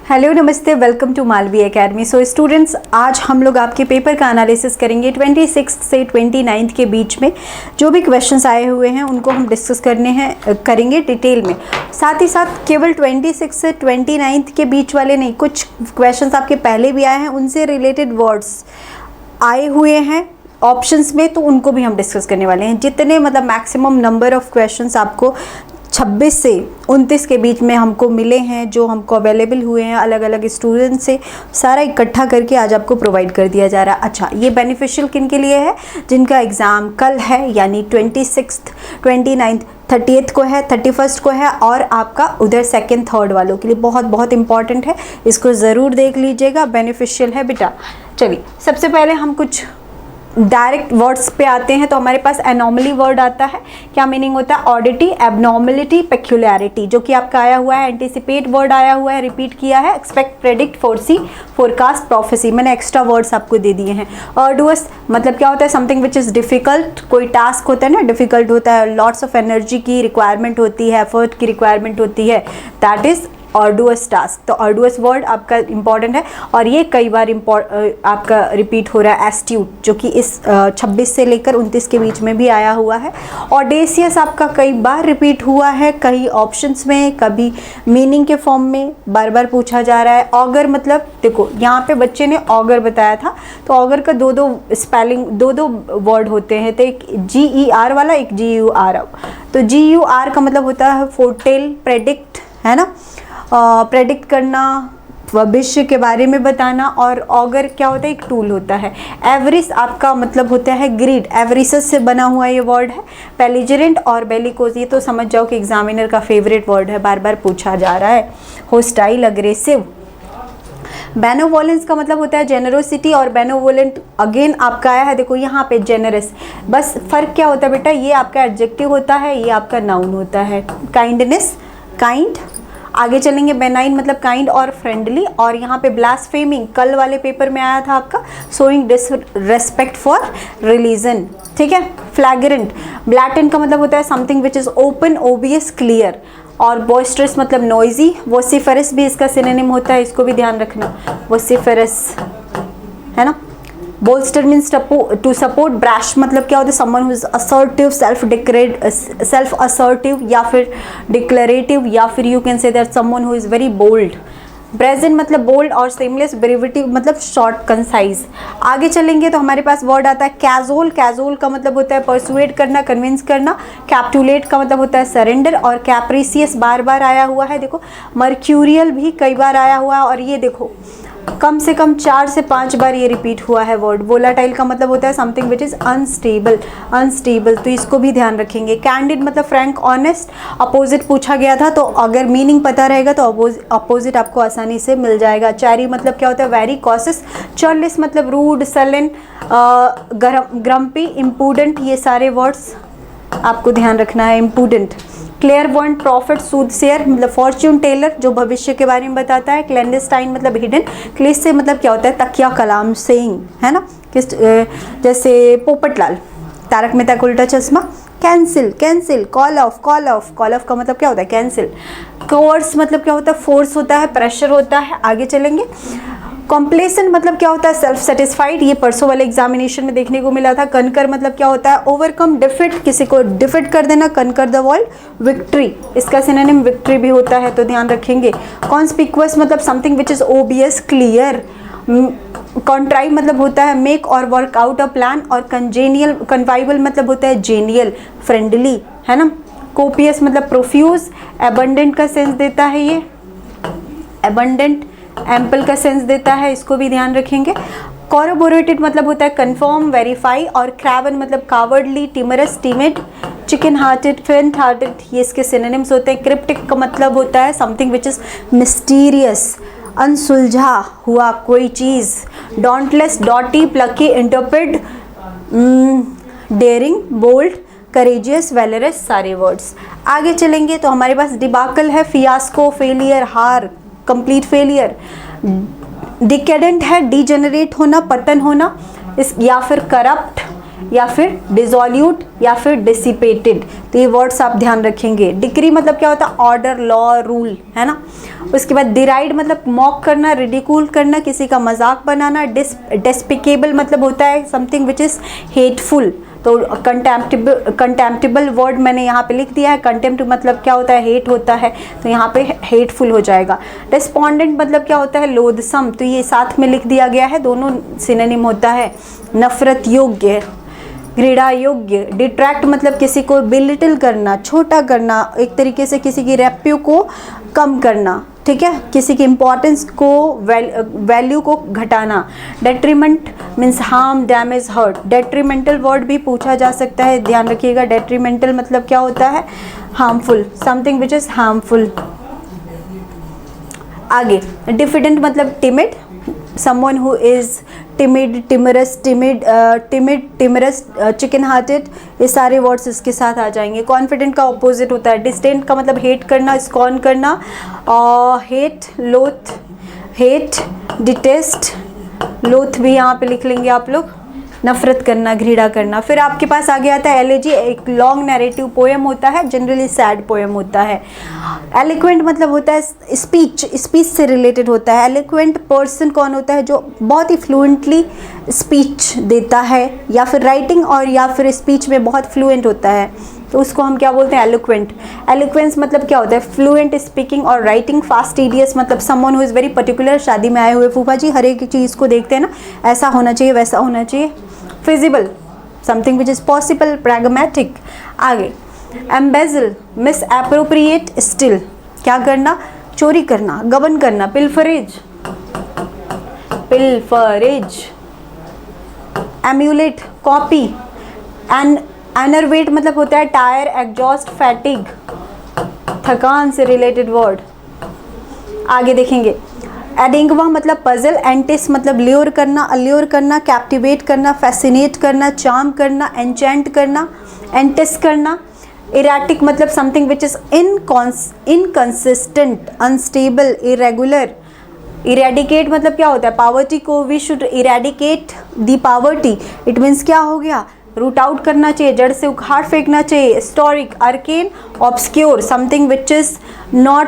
Hello नमस्ते, welcome to Malvi academy. So students, आज हम लोग आपके पेपर का एनालिसिस करेंगे। 26 से 29 के बीच में जो भी क्वेश्चंस आए हुए हैं उनको हम डिस्कस करेंगे डिटेल में। साथ ही साथ केवल 26 से 29 के बीच वाले नहीं, कुछ क्वेश्चंस आपके पहले भी आए हैं, उनसे रिलेटेड वर्ड्स आए हुए हैं ऑप्शंस में, तो उनको भी हम डिस्कस करने वाले हैं। जितने मतलब मैक्सिमम नंबर ऑफ क्वेश्चंस आपको 26 से 29 के बीच में हमको मिले हैं, जो हमको अवेलेबल हुए हैं अलग अलग स्टूडेंट से, सारा इकट्ठा करके आज आपको प्रोवाइड कर दिया जा रहा है। अच्छा, ये बेनिफिशियल किन के लिए है? जिनका एग्ज़ाम कल है, यानी 26, 29, 30th को है, 31st को है, और आपका उधर 2nd, 3rd वालों के लिए बहुत बहुत इंपॉर्टेंट है। इसको ज़रूर देख लीजिएगा, बेनिफिशियल है बेटा। चलिए, सबसे पहले हम कुछ डायरेक्ट वर्ड्स पे आते हैं। तो हमारे पास एनॉमली वर्ड आता है। क्या मीनिंग होता है? ऑडिटी, एबनॉर्मलिटी, पेक्यूलियरिटी, जो कि आपका आया हुआ है। एंटिसिपेट वर्ड आया हुआ है, रिपीट किया है। Expect, predict, foresee, forecast, prophecy, मैंने एक्स्ट्रा वर्ड्स आपको दे दिए हैं। अर्डुअस मतलब क्या होता है? Something which is difficult. कोई टास्क होता है ना, डिफिकल्ट होता है, लॉट्स ऑफ एनर्जी की रिक्वायरमेंट होती है, एफर्ट की रिक्वायरमेंट होती है, दैट इज़ अर्डुअस टास्क। तो अर्डुअस वर्ड आपका इंपॉर्टेंट है, और ये कई बार आपका रिपीट हो रहा है। एस्ट्यूट, जो कि इस 26 से लेकर 29 के बीच में भी आया हुआ है। ऑडेसियस आपका कई बार रिपीट हुआ है, कई ऑप्शंस में, कभी मीनिंग के फॉर्म में बार बार पूछा जा रहा है। ऑगर मतलब देखो, यहाँ पे बच्चे ने ऑगर बताया था, तो ऑगर का दो स्पेलिंग, दो वर्ड होते हैं, तो एक GER वाला, एक GUR। तो GUR का मतलब होता है फोरटेल, प्रेडिक्ट, है ना, प्रेडिक्ट करना, भविष्य के बारे में बताना। और ऑगर क्या होता है? एक टूल होता है। एवरिस आपका मतलब होता है ग्रीड, एवरिसस से बना हुआ ये वर्ड है। पेलिजरेंट और बेलिकोज, ये तो समझ जाओ कि एग्जामिनर का फेवरेट वर्ड है, बार बार पूछा जा रहा है। Hostile, aggressive. बेनोवोलेंस का मतलब होता है जेनरोसिटी, और बेनोवोलेंट अगेन आपका आया है, देखो यहाँ पे जेनरस। बस फर्क क्या होता है बेटा? ये आपका एडजेक्टिव होता है, ये आपका नाउन होता है। Kindness, kind. आगे चलेंगे, बेनाइन मतलब काइंड और फ्रेंडली। और यहाँ पे ब्लास्फेमिंग कल वाले पेपर में आया था आपका, शोइंग डिसरेस्पेक्ट फॉर रिलीजन, ठीक है। फ्लैग्रेंट, ब्लैटेंट का मतलब होता है something which is open, obvious, clear. और बॉइस्टरस मतलब नॉइजी। वोसिफेरस भी इसका सिनोनिम होता है, इसको भी ध्यान रखना, वोसिफेरस, है ना। Bolster means to support. Brash मतलब क्या होता है? Someone who is assertive, self assertive, या फिर डिक्लेरेटिव, या फिर you can say that someone who is very bold. Brazen मतलब बोल्ड और सेमलेस। ब्रेविटी मतलब शॉर्ट, कंसाइज। आगे चलेंगे तो हमारे पास वर्ड आता है कैजोल। कैजोल का मतलब होता है परसुएट करना, कन्विंस करना। कैप्टुलेट का मतलब होता है सरेंडर। और कैप्रिसियस बार बार आया हुआ है, देखो। मर्क्यूरियल भी कई बार आया हुआ है, और ये देखो कम से कम 4 से 5 बार ये रिपीट हुआ है वर्ड। वोलाटाइल का मतलब होता है समथिंग विच इज अनस्टेबल, तो इसको भी ध्यान रखेंगे। कैंडिड मतलब फ्रैंक, ऑनेस्ट। अपोजिट पूछा गया था, तो अगर मीनिंग पता रहेगा तो अपोजिट आपको आसानी से मिल जाएगा। चैरी मतलब क्या होता है? Very cautious. चर्लिस मतलब रूड, सलन, ग्रम्पी, इम्पूडेंट, ये सारे वर्ड्स आपको ध्यान रखना है। इम्पूडेंट। क्लेयरवॉइंट, प्रॉफिट, सूदसेयर मतलब फॉर्च्यून टेलर, जो भविष्य के बारे में बताता है। क्लैंडस्टाइन मतलब हिडन। क्लिस से मतलब क्या होता है? तकिया, कलाम, सेइंग, है ना, किस जैसे पोपटलाल, तारक मेहता का उल्टा चश्मा। Cancel, cancel. Call of, call of, call of का मतलब क्या होता है? कैंसिल। कोर्स मतलब क्या होता है? फोर्स होता है, प्रेशर होता है। आगे चलेंगे। कॉम्प्लेसेंट मतलब क्या होता है? सेल्फ सेटिस्फाइड, ये परसों वाले एग्जामिनेशन में देखने को मिला था। कनकर मतलब क्या होता है? ओवरकम, डिफीट, किसी को डिफीट कर देना, कनकर द वर्ल्ड। विक्ट्री, इसका सिनोनिम विक्ट्री भी होता है, तो ध्यान रखेंगे। कॉन्स्पिक्वस मतलब something which is obvious, clear. Contrive मतलब होता है मेक और वर्क आउट अ प्लान। और कंजेनियल, कन्वाइवल मतलब होता है जेनियल, फ्रेंडली, है ना। कोपियस मतलब प्रोफ्यूज। एबंडेंट का सेंस देता है ये, एबंडेंट। एम्पल का सेंस देता है, इसको भी ध्यान रखेंगे। कॉरोबोरेटेड मतलब होता है कन्फर्म, वेरीफाई। और क्रैवन मतलब कावर्डली, टिमरस, टिमिड। चिकन हार्टेड, फेंट हार्टेड, ये इसके सिनोनिम्स होते हैं। क्रिप्टिक का मतलब होता है समथिंग विच इज मिस्टीरियस, अनसुलझा हुआ कोई चीज़। Dauntless, doughty, plucky, interpret, daring, bold, courageous, valorous, सारे वर्ड्स। आगे चलेंगे तो हमारे पास डिबाकल है, फियास्को, फेलियर, हार, कंप्लीट फेलियर। डिकेडेंट है, डीजेनरेट होना, पतन होना, इस या फिर करप्ट, या फिर डिसोल्यूट या फिर डिसिपेटेड। तो ये वर्ड्स आप ध्यान रखेंगे। डिक्री मतलब क्या होता है? ऑर्डर, लॉ, रूल, है ना। उसके बाद डिराइड मतलब मॉक करना, रिडिकूल करना, किसी का मजाक बनाना। डेस्पिकेबल मतलब होता है समथिंग विच इज़ हेटफुल। तो कंटेम्प्टेबल वर्ड मैंने यहाँ पे लिख दिया है। कंटेम्प्ट मतलब क्या होता है? हेट होता है, तो यहाँ पे हेटफुल हो जाएगा। रेस्पोंडेंट मतलब क्या होता है? लोथसम, तो ये साथ में लिख दिया गया है, दोनों सिनोनिम होता है। नफरत योग्य, घृणा योग्य। डिट्रैक्ट मतलब किसी को बिलिटल करना, छोटा करना, एक तरीके से किसी की रेप्यू को कम करना, ठीक है, किसी की इंपॉर्टेंस को, वैल्यू को घटाना। Detriment means harm, damage, hurt. Detrimental word भी पूछा जा सकता है, ध्यान रखिएगा। डेट्रीमेंटल मतलब क्या होता है? Harmful, something which is harmful. आगे डिफिडेंट मतलब timid, someone who is timid, timorous, timorous, chicken hearted, ये सारे वर्ड्स इसके साथ आ जाएंगे। कॉन्फिडेंट का ऑपोजिट होता है डिस्टेंट का मतलब हेट करना, स्कॉन करना। हेट, लोथ, हेट, डिटेस्ट, लोथ भी यहाँ पे लिख लेंगे आप लोग। नफरत करना, घृणा करना। फिर आपके पास आगे आता है एलेजी, एक लॉन्ग नैरेटिव पोएम होता है, जनरली सैड पोएम होता है। एलिक्वेंट मतलब होता है स्पीच, स्पीच से रिलेटेड होता है। एलिक्वेंट पर्सन कौन होता है? जो बहुत ही फ्लुएंटली स्पीच देता है, या फिर राइटिंग और या फिर स्पीच में बहुत फ्लुएंट होता है, तो उसको हम क्या बोलते हैं? एलोक्वेंट। एलोक्वेंस मतलब क्या होता है? फ्लुएंट स्पीकिंग और राइटिंग। फास्टिडियस मतलब someone who is very particular. शादी में आए हुए फूफा जी हर एक चीज़ को देखते हैं ना, ऐसा होना चाहिए, वैसा होना चाहिए। Feasible, something which is possible. Pragmatic. आगे एम्बेजल, मिस एप्रोप्रिएट, स्टिल, क्या करना? चोरी करना, गबन करना। Pilferage, pilferage. Emulate, copy. Enervate मतलब होता है टायर, एग्जॉस्ट, फैटिग, थकान से रिलेटेड वर्ड। आगे देखेंगे एडिंगवा मतलब पजल। एंटिस मतलब ल्योर करना, अल्योर करना, कैप्टिवेट करना, फैसिनेट करना, चार्म करना, एंचेंट करना, एंटिस करना। इरेटिक मतलब something which is inconsistent, unstable, irregular. Eradicate मतलब क्या होता है? पावर्टी को we should eradicate the poverty. It means क्या हो गया? रूट आउट करना चाहिए, जड़ से उखाड़ फेंकना चाहिए। Historic, arcane, obscure, something which is not,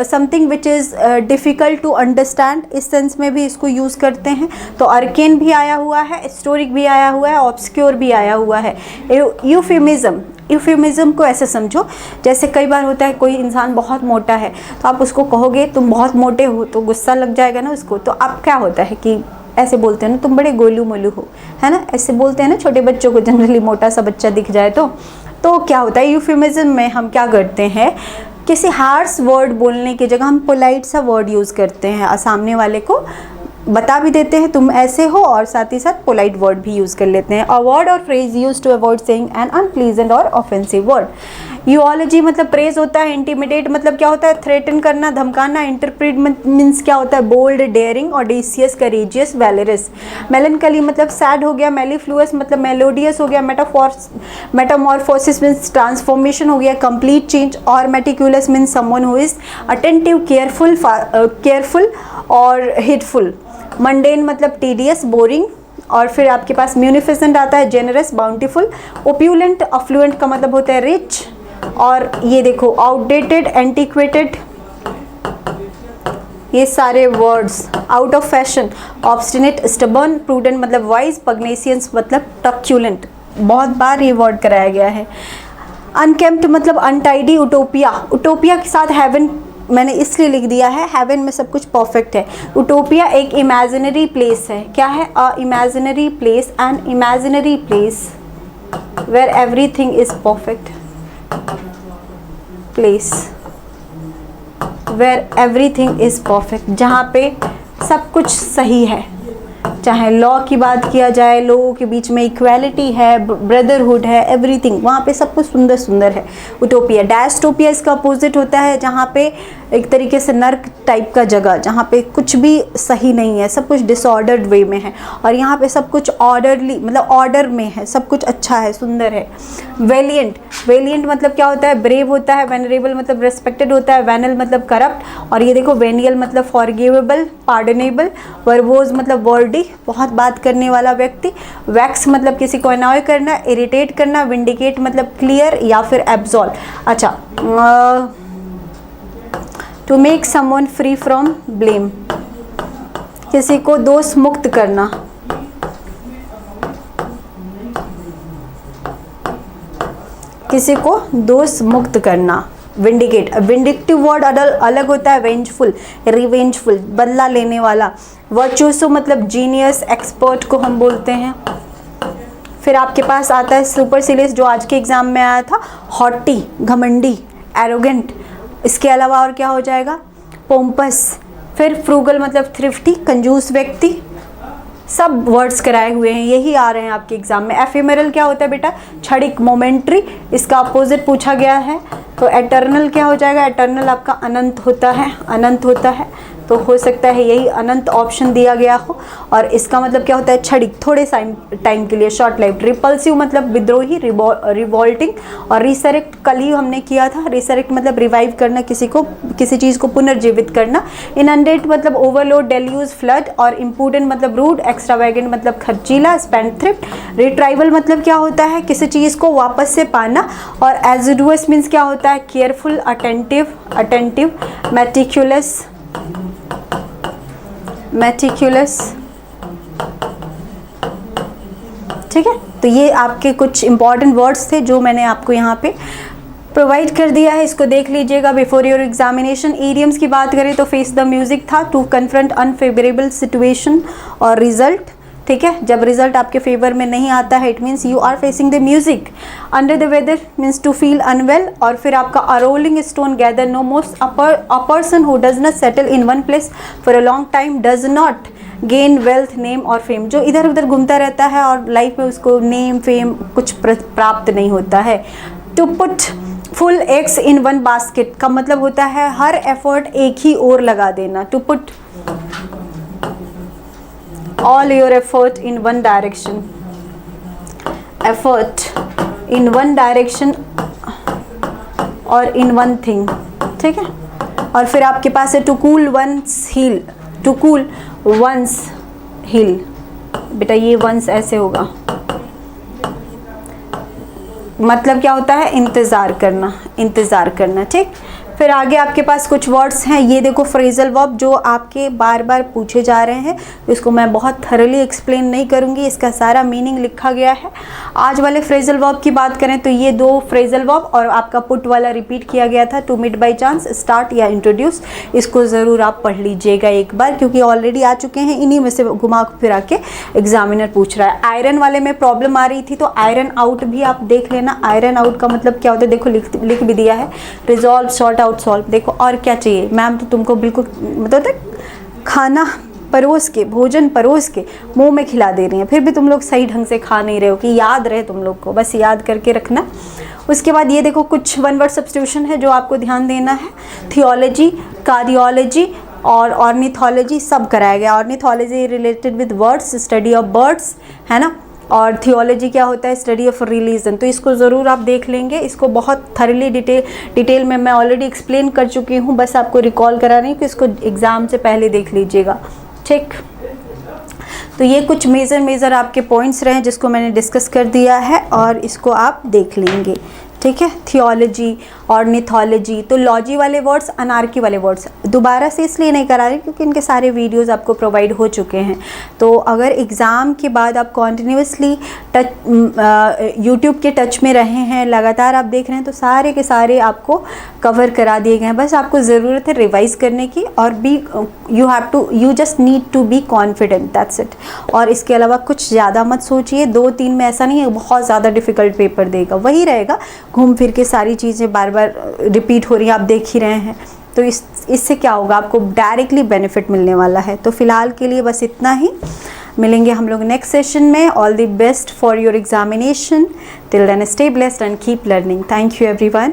something which is difficult to understand, इस सेंस में भी इसको यूज़ करते हैं। तो अर्केन भी आया हुआ है, हिस्टोरिक भी आया हुआ है, ऑब्सक्योर भी आया हुआ है। यूफेमिज्म, यूफेमिज्म को ऐसे समझो जैसे कई बार होता है कोई इंसान बहुत मोटा है, तो आप उसको कहोगे तुम बहुत मोटे हो, तो गुस्सा लग जाएगा ना उसको। तो अब क्या होता है कि ऐसे बोलते हैं ना, तुम बड़े गोलू मोलू हो, है ना, ऐसे बोलते हैं ना छोटे बच्चों को, जनरली मोटा सा बच्चा दिख जाए तो क्या होता है? यूफेमिज्म में हम क्या करते हैं? किसी हार्श वर्ड बोलने की जगह हम पोलाइट सा वर्ड यूज़ करते हैं, सामने वाले को बता भी देते हैं तुम ऐसे हो, और साथ ही साथ पोलाइट वर्ड भी यूज़ कर लेते हैं। अ वर्ड और phrase use to avoid saying an unpleasant और ऑफेंसिव वर्ड। यूओलॉजी मतलब प्रेज होता है। इंटिमिडेट मतलब क्या होता है? थ्रेटन करना, धमकाना। इंटरप्रेट मीन्स क्या होता है? Bold, daring, audacious, courageous, valorous. Melancholy मतलब सैड हो गया। मेलीफ्लुअस मतलब मेलोडियस हो गया। मेटामॉर्फोसिस मीन्स ट्रांसफॉर्मेशन हो गया, कंप्लीट चेंज। और meticulous means someone who is attentive, careful और हेटफुल। मंडेन मतलब टीडियस, बोरिंग। और फिर आपके पास म्यूनिफिसेंट आता है, जेनरस, बाउंटीफुल। ओप्यूलेंट, अफ्लुएंट का मतलब होता है रिच। और ये देखो आउटडेटेड, एंटीक्वेटेड, ये सारे words. Out of fashion, obstinate, stubborn. Prudent मतलब वाइज। पग्नेसियंस मतलब टक्यूलेंट, बहुत बार ये वर्ड कराया गया है। अनकेम्प्ट मतलब अनटाइडी। उटोपिया, उटोपिया के साथ हेवन मैंने इसलिए लिख दिया है, हेवन में सब कुछ परफेक्ट है। उटोपिया एक इमेजिनरी प्लेस है। क्या है? A imaginary place, an imaginary place where everything is perfect. Place where everything is perfect, जहाँ पे सब कुछ सही है। चाहे लॉ की बात किया जाए, लोगों के बीच में इक्वालिटी है, ब्रदरहुड है, एवरीथिंग, वहाँ पे सब कुछ सुंदर सुंदर है। उटोपिया। डायस्टोपिया इसका अपोजिट होता है, जहाँ पे एक तरीके से नर्क टाइप का जगह, जहाँ पे कुछ भी सही नहीं है, सब कुछ डिसऑर्डर्ड वे में है। और यहाँ पे सब कुछ ऑर्डरली मतलब ऑर्डर में है, सब कुछ अच्छा है, सुंदर है। वेलिएंट, वेलिएंट मतलब क्या होता है? ब्रेव होता है। वेनरेबल मतलब रेस्पेक्टेड होता है। वेनल मतलब करप्ट। और ये देखो वेनियल मतलब फॉरगिवेबल, पार्डनेबल। वर्बोज मतलब वर्डी, बहुत बात करने वाला व्यक्ति। वैक्स मतलब किसी को अनॉय करना, इरिटेट करना। विंडिकेट मतलब क्लियर या फिर एब्सॉल्व। अच्छा, to make someone free from blame, किसी को दोष मुक्त करना। किसी को दोष मुक्त करना, विंडिकेट। विंडिक्टिव वर्ड अलग होता है, वेंजफुल, रिवेंजफुल, बदला लेने वाला। वर्चुअसो मतलब जीनियस, एक्सपर्ट को हम बोलते हैं। फिर आपके पास आता है सुपरसिलियस, जो आज के एग्जाम में आया था, हॉटी, घमंडी, एरोगेंट। इसके अलावा और क्या हो जाएगा, पोम्पस। फिर फ्रूगल मतलब थ्रिफ्टी, कंजूस व्यक्ति। सब वर्ड्स कराए हुए हैं, यही आ रहे हैं आपके एग्जाम में। एफेमेरल क्या होता है बेटा, क्षणिक, मोमेंट्री। इसका अपोजिट पूछा गया है। तो एटर्नल क्या हो जाएगा, एटर्नल आपका अनंत होता है, अनंत होता है। तो हो सकता है यही अनंत ऑप्शन दिया गया हो। और इसका मतलब क्या होता है, क्षणिक, थोड़े टाइम के लिए, शॉर्ट लाइफ। रिपल्सिव मतलब विद्रोही, रिवोल्टिंग। और रिसरेक्ट कल ही हमने किया था। रिसरेक्ट मतलब रिवाइव करना, किसी चीज़ को पुनर्जीवित करना। इनंडेट मतलब ओवरलोड, डेल्यूज, फ्लड। और इम्पूडेंट मतलब रूड, एक्स्ट्रावैगेंट मतलब खर्चीला, स्पेंडथ्रिफ्ट। रिट्राइवल मतलब क्या होता है, किसी चीज़ को वापस से पाना। और एजिडुअस मीन्स क्या होता है, केयरफुल, अटेंटिव, मेटिकुलस। ठीक है, तो ये आपके कुछ इंपॉर्टेंट वर्ड्स थे जो मैंने आपको यहाँ पे प्रोवाइड कर दिया है। इसको देख लीजिएगा बिफोर योर एग्जामिनेशन। इडियम्स की बात करें तो फेस द म्यूजिक था, टू कन्फ्रंट अनफेवरेबल सिचुएशन और रिजल्ट। ठीक है, जब रिजल्ट आपके फेवर में नहीं आता है, it means you are facing the music. Under the weather means to feel unwell. और फिर आपका a rolling stone gather no most, a person who does not settle in one place for a long time does not gain wealth, name और fame. जो इधर उधर घूमता रहता है और लाइफ में उसको नेम, फेम कुछ प्राप्त नहीं होता है। To put full eggs in one basket का मतलब होता है हर एफर्ट एक ही ओर लगा देना। To put all your effort in one direction, effort in one direction और in one thing। ठीक है, और फिर आपके पास है to cool one's heel, to cool one's heel। बेटा ये once ऐसे होगा, मतलब क्या होता है, इंतज़ार करना, इंतज़ार करना। ठीक, फिर आगे आपके पास कुछ वर्ड्स हैं। ये देखो फ्रेजल वर्ब, जो आपके बार बार पूछे जा रहे हैं। इसको मैं बहुत थरली एक्सप्लेन नहीं करूँगी, इसका सारा मीनिंग लिखा गया है। आज वाले फ्रेजल वर्ब की बात करें तो ये दो फ्रेजल वर्ब और आपका पुट वाला रिपीट किया गया था, to meet by chance, start या इंट्रोड्यूस। इसको ज़रूर आप पढ़ लीजिएगा एक बार, क्योंकि ऑलरेडी आ चुके हैं। इन्हीं में से घुमा फिरा के एग्जामिनर पूछ रहा है। आयरन वाले में प्रॉब्लम आ रही थी, तो आयरन आउट भी आप देख लेना। आयरन आउट का मतलब क्या होता है, देखो लिख भी दिया है, रिजॉल्व, सॉर्ट आउट, सॉल्व। देखो और क्या चाहिए, मैम तो तुमको बिल्कुल मतलब खाना परोस के, भोजन परोस के मुंह में खिला दे रही हैं, फिर भी तुम लोग सही ढंग से खा नहीं रहे हो। कि याद रहे तुम लोग को, बस याद करके रखना। उसके बाद ये देखो कुछ वन वर्ड सब्स्टिट्यूशन है जो आपको ध्यान देना है। थियोलॉजी, कार्डियोलॉजी और ऑर्निथोलॉजी सब कराया गया। Ornithology related with birds, study of birds, है ना। और थियोलॉजी क्या होता है, स्टडी ऑफ रिलीजन। तो इसको ज़रूर आप देख लेंगे। इसको बहुत थरली डिटेल में मैं ऑलरेडी एक्सप्लेन कर चुकी हूँ, बस आपको रिकॉल करा रही हूँ कि इसको एग्ज़ाम से पहले देख लीजिएगा। ठीक, तो ये कुछ मेजर आपके पॉइंट्स रहे जिसको मैंने डिस्कस कर दिया है और इसको आप देख लेंगे। ठीक है, थियोलॉजी, ऑर्निथोलॉजी। तो लॉजी वाले वर्ड्स, अनार्की वाले वर्ड्स दोबारा से इसलिए नहीं करा रही क्योंकि इनके सारे वीडियोस आपको प्रोवाइड हो चुके हैं। तो अगर एग्ज़ाम के बाद आप कॉन्टिन्यूसली यूट्यूब के टच में रहे हैं, लगातार आप देख रहे हैं, तो सारे के सारे आपको कवर करा दिए गए हैं। बस आपको ज़रूरत है रिवाइज करने की और you just need to be confident, that's it. और इसके अलावा कुछ ज़्यादा मत सोचिए। 2-3 में ऐसा नहीं है बहुत ज़्यादा डिफ़िकल्ट पेपर देगा, वही रहेगा। घूम फिर के सारी चीज़ें बार बार रिपीट हो रही हैं, आप देख ही रहे हैं। तो इससे क्या होगा, आपको डायरेक्टली बेनिफिट मिलने वाला है। तो फिलहाल के लिए बस इतना ही, मिलेंगे हम लोग नेक्स्ट सेशन में। All the best for your examination. Till then stay blessed and keep learning. Thank you everyone.